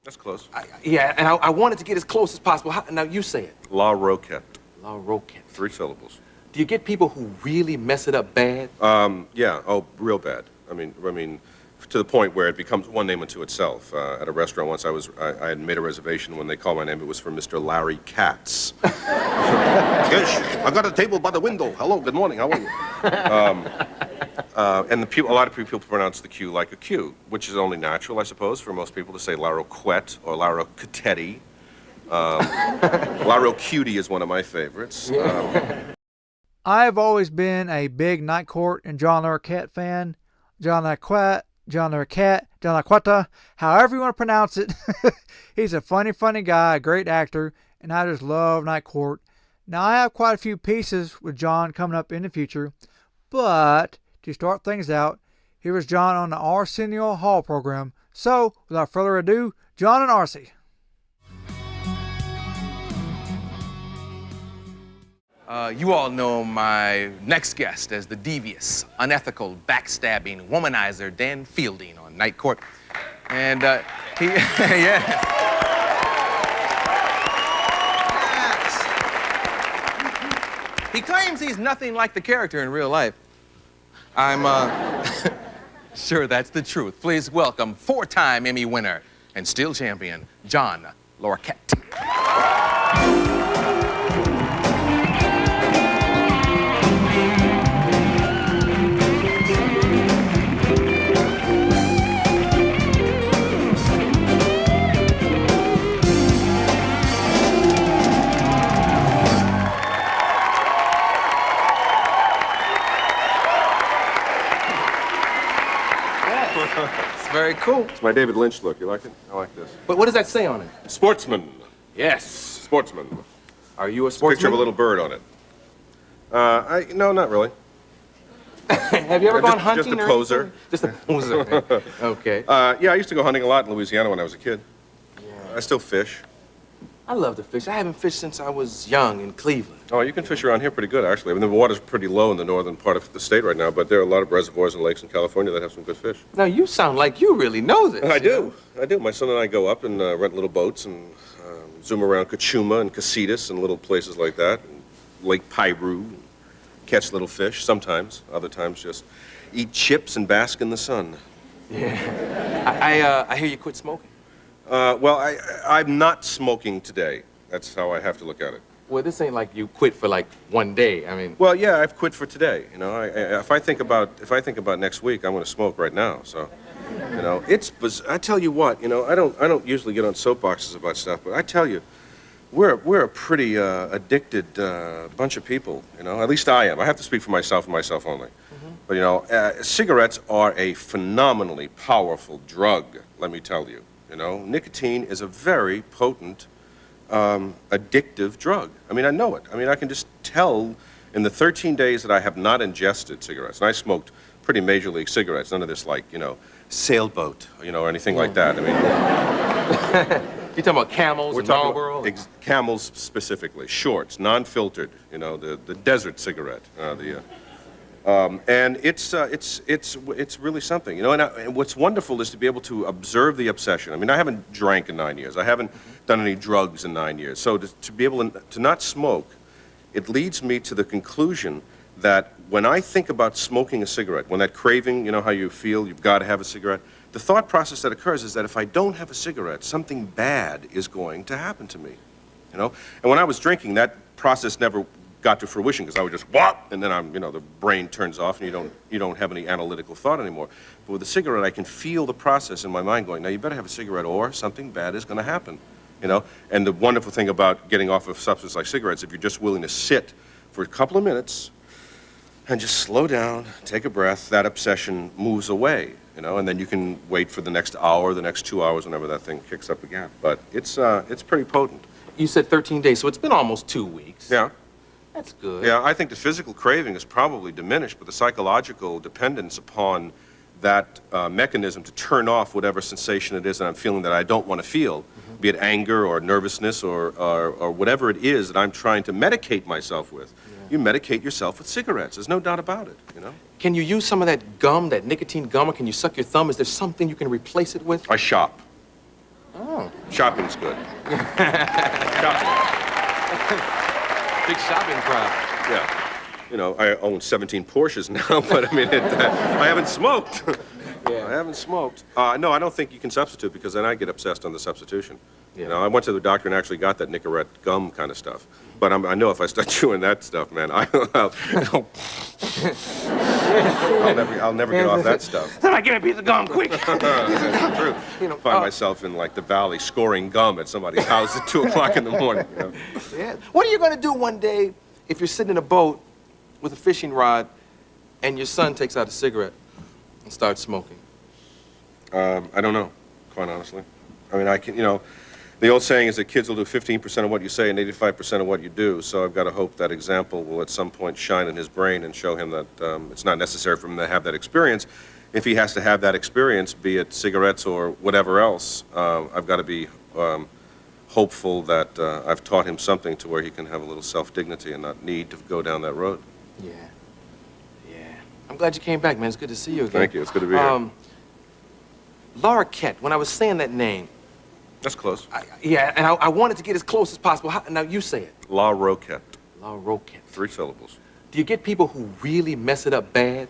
That's close. Yeah, and I wanted to get as close as possible. Now, you say it. Larroquette. Larroquette. 3 syllables. Do you get people who really mess it up bad? Yeah. Oh, real bad. I mean, to the point where it becomes one name unto itself. At a restaurant once, I had made a reservation. When they called my name, it was for Mr. Larry Katz. Yes, I got a table by the window. Hello, good morning. How are you? And a lot of people pronounce the Q like a Q, which is only natural, I suppose, for most people to say Larroquette or Larroquette. Larroquette is one of my favorites. I've always been a big Night Court and John Larroquette fan. John Larroquette, John Larroquette, John Larroquette, however you want to pronounce it. He's a funny guy, a great actor, and I just love Night Court. Now, I have quite a few pieces with John coming up in the future, but to start things out, here was John on the Arsenio Hall program. So, without further ado, John and Arcee. You all know my next guest as the devious, unethical, backstabbing womanizer Dan Fielding on Night Court. And he, yes. He claims he's nothing like the character in real life. I'm sure that's the truth. Please welcome 4-time Emmy winner and still champion, John Larroquette. It's very cool. It's my David Lynch look. You like it? I like this. But what does that say on it? Sportsman. Yes. Sportsman. Are you a Picture sportsman? of a little bird on it. No, not really. Have you ever gone hunting? Just a or poser. anything? Just a poser. Okay. Yeah, I used to go hunting a lot in Louisiana when I was a kid. I still fish. I love to fish. I haven't fished since I was young in Cleveland. Oh, you can fish around here pretty good, actually. I mean, the water's pretty low in the northern part of the state right now, but there are a lot of reservoirs and lakes in California that have some good fish. Now, you sound like you really know this. I do. I do. My son and I go up and rent little boats and zoom around Kachuma and Casitas and little places like that, and Lake Piru, catch little fish sometimes. Other times just eat chips and bask in the sun. Yeah. I hear you quit smoking. Well, I'm not smoking today. That's how I have to look at it. Well, this ain't like you quit for like one day. I mean. Well, yeah, I've quit for today. You know, if I think about next week, I'm going to smoke right now. So, you know, I tell you what, you know, I don't usually get on soapboxes about stuff, but I tell you, we're a pretty addicted bunch of people. You know, at least I am. I have to speak for myself and myself only. But you know, cigarettes are a phenomenally powerful drug. Let me tell you. You know, nicotine is a very potent, addictive drug. I mean, I know it. I mean, I can just tell in the 13 days that I have not ingested cigarettes, and I smoked pretty major league cigarettes, none of this like, you know, sailboat, you know, or anything like that. I mean, you're talking about Camels and Marlboro? Camels specifically, shorts, non-filtered, you know, the desert cigarette, and it's really something, you know. And what's wonderful is to be able to observe the obsession. I mean, I haven't drank in 9 years. I haven't done any drugs in 9 years. So to be able to not smoke, it leads me to the conclusion that when I think about smoking a cigarette, when that craving, you know how you feel, you've got to have a cigarette, the thought process that occurs is that if I don't have a cigarette, something bad is going to happen to me, you know. And when I was drinking, that process never got to fruition because I would just whop, and then the brain turns off and you don't have any analytical thought anymore. But with a cigarette, I can feel the process in my mind going, now you better have a cigarette or something bad is going to happen, you know. And the wonderful thing about getting off of substance like cigarettes, if you're just willing to sit for a couple of minutes and just slow down, take a breath, that obsession moves away, you know, and then you can wait for the next hour, the next 2 hours, whenever that thing kicks up again. But it's pretty potent. You said 13 days, so it's been almost 2 weeks. Yeah. That's good. Yeah, I think the physical craving is probably diminished, but the psychological dependence upon that mechanism to turn off whatever sensation it is that I'm feeling that I don't want to feel, be it anger or nervousness or whatever it is that I'm trying to medicate myself with. You medicate yourself with cigarettes. There's no doubt about it, you know? Can you use some of that gum, that nicotine gum, or can you suck your thumb? Is there something you can replace it with? I shop. Oh. Shopping's good. Shopping. Big shopping crowd. Yeah. You know, I own 17 Porsches now, but I mean, I haven't smoked. Yeah. I haven't smoked. No, I don't think you can substitute because then I get obsessed on the substitution. Yeah. You know, I went to the doctor and actually got that Nicorette gum kind of stuff. But I know if I start chewing that stuff, man, I'll never get off that stuff. Somebody give me a piece of gum, quick. That's true. You know, Find myself in like the valley scoring gum at somebody's house at 2 o'clock in the morning. You know? Yeah. What are you gonna do one day if you're sitting in a boat with a fishing rod and your son takes out a cigarette and starts smoking? I don't know, quite honestly. I mean, you know, the old saying is that kids will do 15% of what you say and 85% of what you do. So I've got to hope that example will at some point shine in his brain and show him that it's not necessary for him to have that experience. If he has to have that experience, be it cigarettes or whatever else, I've got to be hopeful that I've taught him something to where he can have a little self-dignity and not need to go down that road. Yeah. Yeah. I'm glad you came back, man. It's good to see you again. Thank you. It's good to be here. Larroquette, when I was saying that name, That's close. and I wanted to get as close as possible. Now you say it. Larroquette. Larroquette. 3 syllables. Do you get people who really mess it up bad?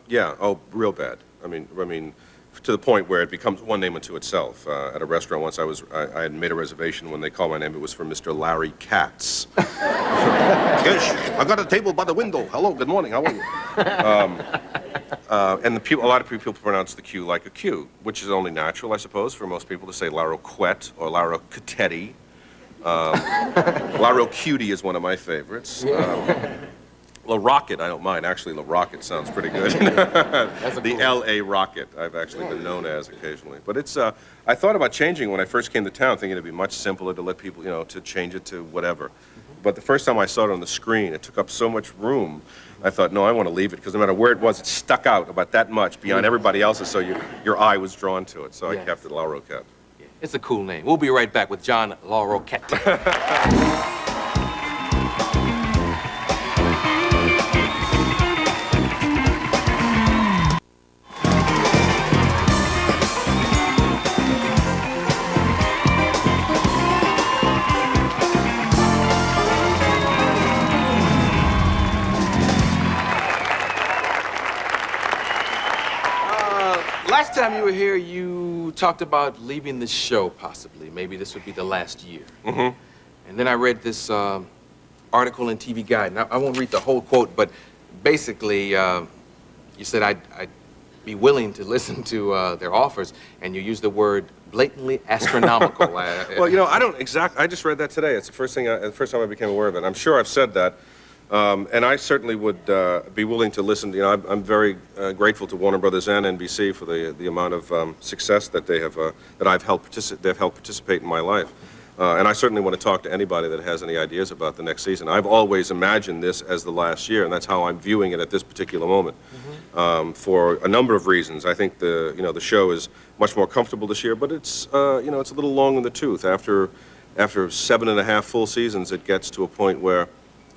Yeah. Oh, real bad. I mean, to the point where it becomes one name unto itself. At a restaurant once, I had made a reservation. When they called my name, it was for Mr. Larry Katz. Yes, I got a table by the window. Hello, good morning. How are you? And a lot of people pronounce the Q like a Q, which is only natural, I suppose, for most people to say Larroquette or Larroquette. Larrocutie is one of my favorites. Larroquette, I don't mind. Actually, Larroquette sounds pretty good. The L.A. Rocket, I've actually been known as occasionally. But it's, I thought about changing when I first came to town, thinking it'd be much simpler to let people, you know, to change it to whatever. But the first time I saw it on the screen, it took up so much room. I thought, no, I want to leave it, because no matter where it was, it stuck out about that much beyond everybody else's, so your eye was drawn to it. So I kept it Larroquette. Yeah. It's a cool name. We'll be right back with John Larroquette. Last time you were here, you talked about leaving the show, possibly. Maybe this would be the last year. Mm-hmm. And then I read this article in TV Guide. Now, I won't read the whole quote, but basically, you said I'd be willing to listen to their offers, and you used the word blatantly astronomical. Well, you know, I just read that today. It's the first time I became aware of it. I'm sure I've said that. And I certainly would be willing to listen. You know, I'm very grateful to Warner Brothers and NBC for the amount of success that they've helped participate in my life. And I certainly want to talk to anybody that has any ideas about the next season. I've always imagined this as the last year, and that's how I'm viewing it at this particular moment. Mm-hmm. For a number of reasons. I think the show is much more comfortable this year, but it's it's a little long in the tooth. After 7.5 full seasons, it gets to a point where,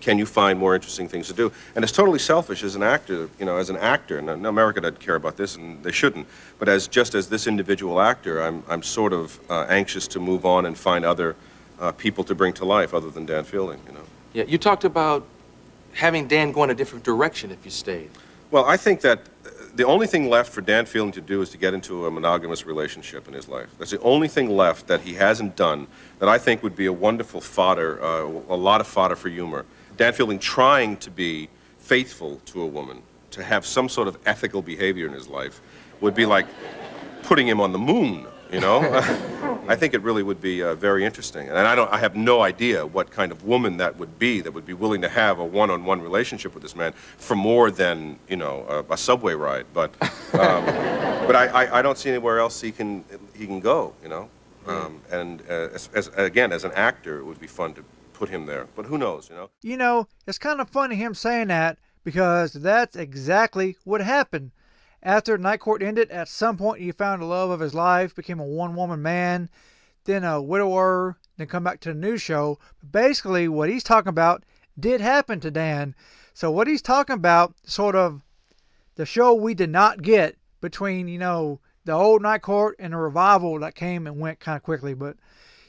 can you find more interesting things to do? And it's totally selfish as an actor, and America doesn't care about this, and they shouldn't, but just as this individual actor, I'm sort of anxious to move on and find other people to bring to life other than Dan Fielding, you know. Yeah, you talked about having Dan go in a different direction if you stayed. Well, I think that the only thing left for Dan Fielding to do is to get into a monogamous relationship in his life. That's the only thing left that he hasn't done that I think would be a wonderful fodder, a lot of fodder for humor. Dan Fielding trying to be faithful to a woman, to have some sort of ethical behavior in his life, would be like putting him on the moon, you know? I think it really would be very interesting. And I have no idea what kind of woman that would be willing to have a one-on-one relationship with this man for more than, a subway ride. But I don't see anywhere else he can go, you know? Again, as an actor, it would be fun to put him there, but who knows, you know? You know, it's kind of funny him saying that, because that's exactly what happened. After Night Court ended, at some point he found the love of his life, became a one-woman man, then a widower, then come back to the new show. Basically, what he's talking about did happen to Dan. So what he's talking about, sort of the show we did not get between, the old night court and the revival that came and went kind of quickly. But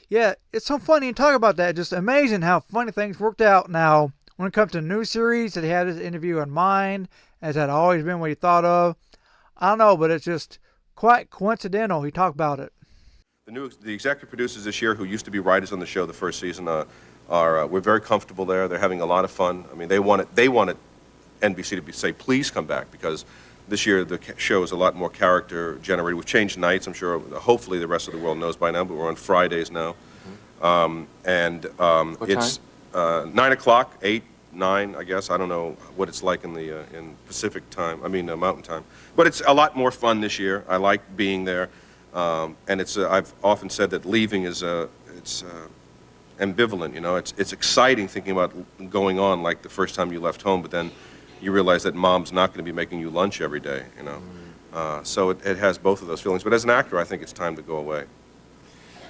yeah, it's so funny to talk about that. Just amazing how funny things worked out. Now, when it comes to new series that he had this interview in mind, as had always been what he thought of, I don't know, but it's just quite coincidental he talked about it. The executive producers this year, who used to be writers on the show the first season, we're very comfortable there. They're having a lot of fun. I mean, they wanted NBC to say, please come back, because this year the show is a lot more character generated. We've changed nights. I'm sure, hopefully, the rest of the world knows by now, but we're on Fridays now. It's 9 o'clock, 8, 9, I guess. I don't know what it's like in Pacific time. I mean, Mountain time. But it's a lot more fun this year. I like being there. And it's I've often said that leaving is it's ambivalent. You know, it's exciting thinking about going on like the first time you left home, but then you realize that mom's not going to be making you lunch every day. You know, so it has both of those feelings. But as an actor, I think it's time to go away.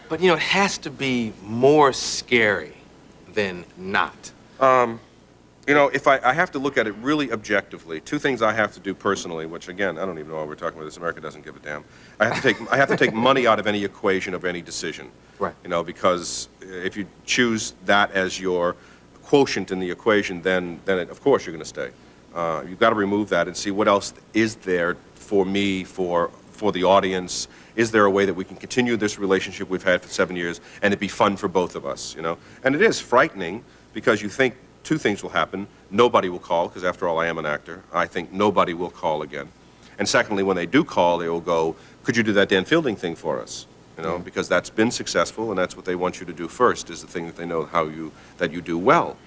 But you know, it has to be more scary than not. You know, if I have to look at it really objectively, two things I have to do personally, which again, I don't even know why we're talking about this. America doesn't give a damn. I have to take money out of any equation of any decision. Right. You know, because if you choose that as your quotient in the equation, then of course you're going to stay. You've got to remove that and see what else is there for me, for the audience. Is there a way that we can continue this relationship we've had for 7 years and it be fun for both of us? You know, and it is frightening because you think two things will happen. Nobody will call, because after all, I am an actor. I think nobody will call again. And secondly, when they do call, they will go, could you do that Dan Fielding thing for us? You know, because that's been successful, and that's what they want you to do first, is the thing that they know that you do well.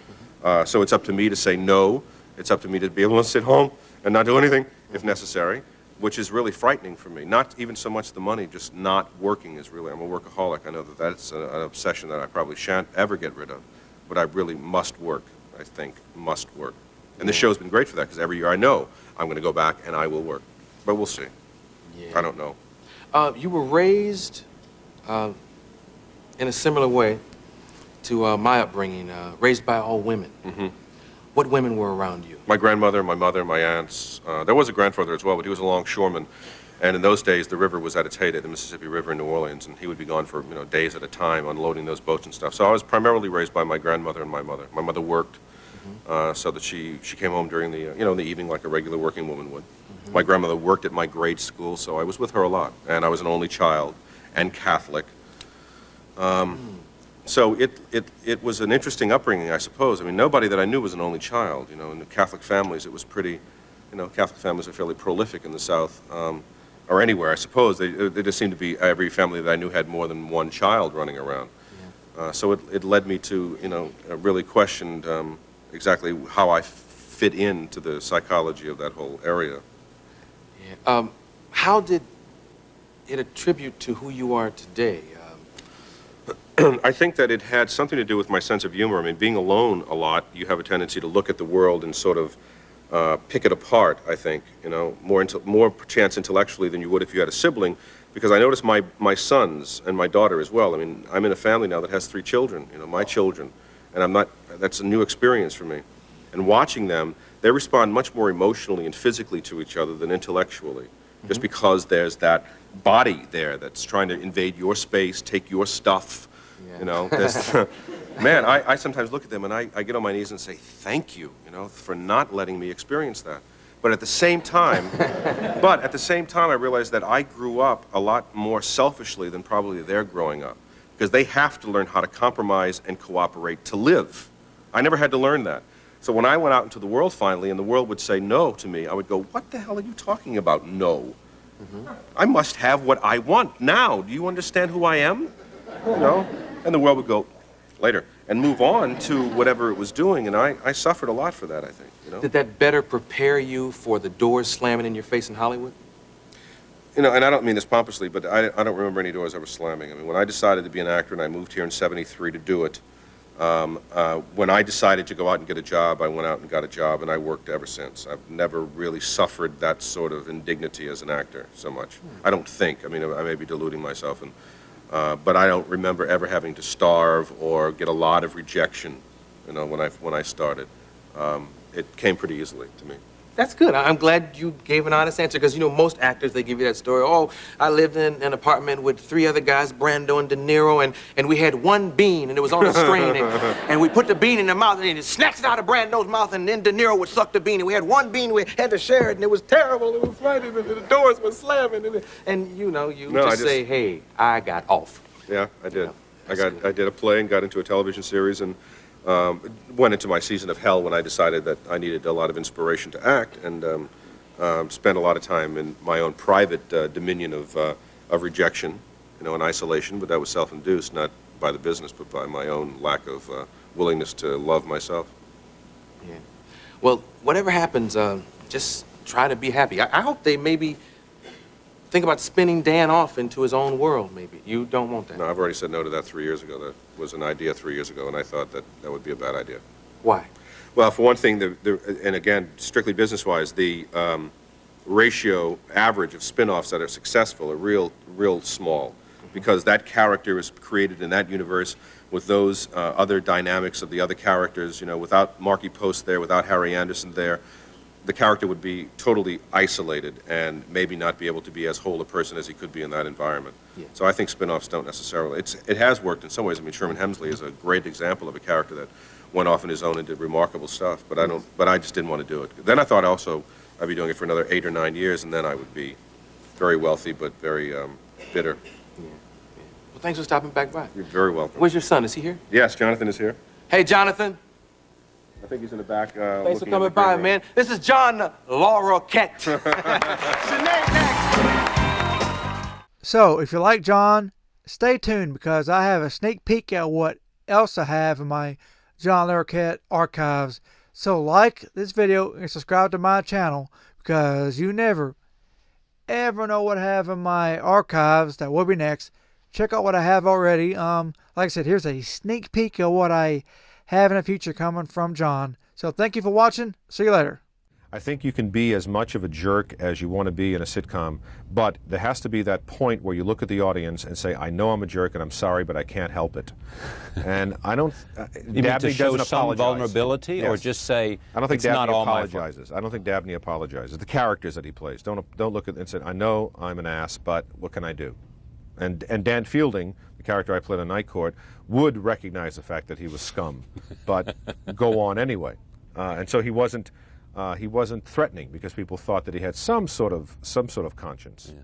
So it's up to me to say no. It's up to me to be able to sit home and not do anything if necessary, which is really frightening for me. Not even so much the money, just not working is really, I'm a workaholic. I know that that's an obsession that I probably shan't ever get rid of, but I really must work. I think must work. And this show's been great for that, because every year I know I'm going to go back and I will work. But we'll see. Yeah. I don't know. You were raised in a similar way to my upbringing, raised by all women. Mm-hmm. What women were around you? My grandmother, my mother, my aunts. There was a grandfather as well, but he was a longshoreman. And in those days, the river was at its heyday, the Mississippi River in New Orleans, and he would be gone for days at a time unloading those boats and stuff. So I was primarily raised by my grandmother and my mother. My mother worked, so that she came home during the in the evening like a regular working woman would. My grandmother worked at my grade school, so I was with her a lot. And I was an only child and Catholic. So it was an interesting upbringing, I suppose. I mean, nobody that I knew was an only child. In the Catholic families, it was pretty. Catholic families are fairly prolific in the South. Or anywhere, I suppose. They just seemed to be, every family that I knew had more than one child running around. Yeah. So it led me to, really questioned exactly how I fit into the psychology of that whole area. Yeah. How did it attribute to who you are today? I think that it had something to do with my sense of humor. I mean, being alone a lot, you have a tendency to look at the world and sort of pick it apart, I think, more perchance intellectually than you would if you had a sibling, because I noticed my sons and my daughter as well. I mean, I'm in a family now that has 3 children, my children, and that's a new experience for me. And watching them, they respond much more emotionally and physically to each other than intellectually, just because there's that body there that's trying to invade your space, take your stuff, there's... Man, I sometimes look at them and I get on my knees and say, thank you, for not letting me experience that. But at the same time, I realize that I grew up a lot more selfishly than probably they're growing up, because they have to learn how to compromise and cooperate to live. I never had to learn that. So when I went out into the world finally, and the world would say no to me, I would go, what the hell are you talking about, no? I must have what I want now. Do you understand who I am? And the world would go, later, and move on to whatever it was doing, and I suffered a lot for that, I think. Did that better prepare you for the doors slamming in your face in Hollywood? And I don't mean this pompously, but I don't remember any doors ever slamming. I mean, when I decided to be an actor and I moved here in '73 to do it, when I decided to go out and get a job, I went out and got a job, and I worked ever since. I've never really suffered that sort of indignity as an actor so much. I don't think. I mean, I may be deluding myself, but I don't remember ever having to starve or get a lot of rejection, when I started. It came pretty easily to me. That's good. I'm glad you gave an honest answer because, you know, most actors, they give you that story. Oh, I lived in an apartment with 3 other guys, Brando and De Niro, and we had one bean, and it was on a string, and we put the bean in the mouth, and it snatched it out of Brando's mouth, and then De Niro would suck the bean, and we had one bean, we had to share it, and it was terrible. It was fighting, and the doors were slamming, and you know, you just say, hey, I got off. Yeah, I did. You know, I did a play and got into a television series and went into my season of hell when I decided that I needed a lot of inspiration to act, and spent a lot of time in my own private dominion of rejection, you know, and isolation, but that was self-induced, not by the business, but by my own lack of willingness to love myself. Yeah. Well, whatever happens, just try to be happy. I hope they maybe think about spinning Dan off into his own world, maybe. You don't want that. No, I've already said no to that 3 years ago. That was an idea 3 years ago, and I thought that that would be a bad idea. Why? Well, for one thing, and again, strictly business-wise, the ratio average of spin-offs that are successful are real small, because that character is created in that universe with those other dynamics of the other characters. You know, without Marky Post there, without Harry Anderson there, the character would be totally isolated and maybe not be able to be as whole a person as he could be in that environment. Yeah. So I think spin-offs don't necessarily. It has worked in some ways. I mean, Sherman Hemsley is a great example of a character that went off on his own and did remarkable stuff. But I just didn't want to do it. Then I thought also I'd be doing it for another 8 or 9 years, and then I would be very wealthy but very bitter. Yeah. Well, thanks for stopping back by. You're very welcome. Where's your son? Is he here? Yes, Jonathan is here. Hey, Jonathan. I think he's in the back. Thanks for coming by, man. This is John Larroquette. Sinead next. So, if you like John, stay tuned because I have a sneak peek at what else I have in my John Larroquette archives. So, like this video and subscribe to my channel because you never, ever know what I have in my archives that will be next. Check out what I have already. Like I said, here's a sneak peek of what I have in the future coming from John. So thank you for watching. See you later. I think you can be as much of a jerk as you want to be in a sitcom, but there has to be that point where you look at the audience and say, I know I'm a jerk and I'm sorry, but I can't help it. And I don't... You mean to show some vulnerability, or Yes. just say, I don't think it's not Dabney all my fault? apologizes. I don't think Dabney apologizes. The characters that he plays. Don't look at and say, I know I'm an ass, but what can I do? And Dan Fielding, the character I played on Night Court, would recognize the fact that he was scum, but go on anyway. And so he wasn't threatening because people thought that he had some sort of conscience. Yeah.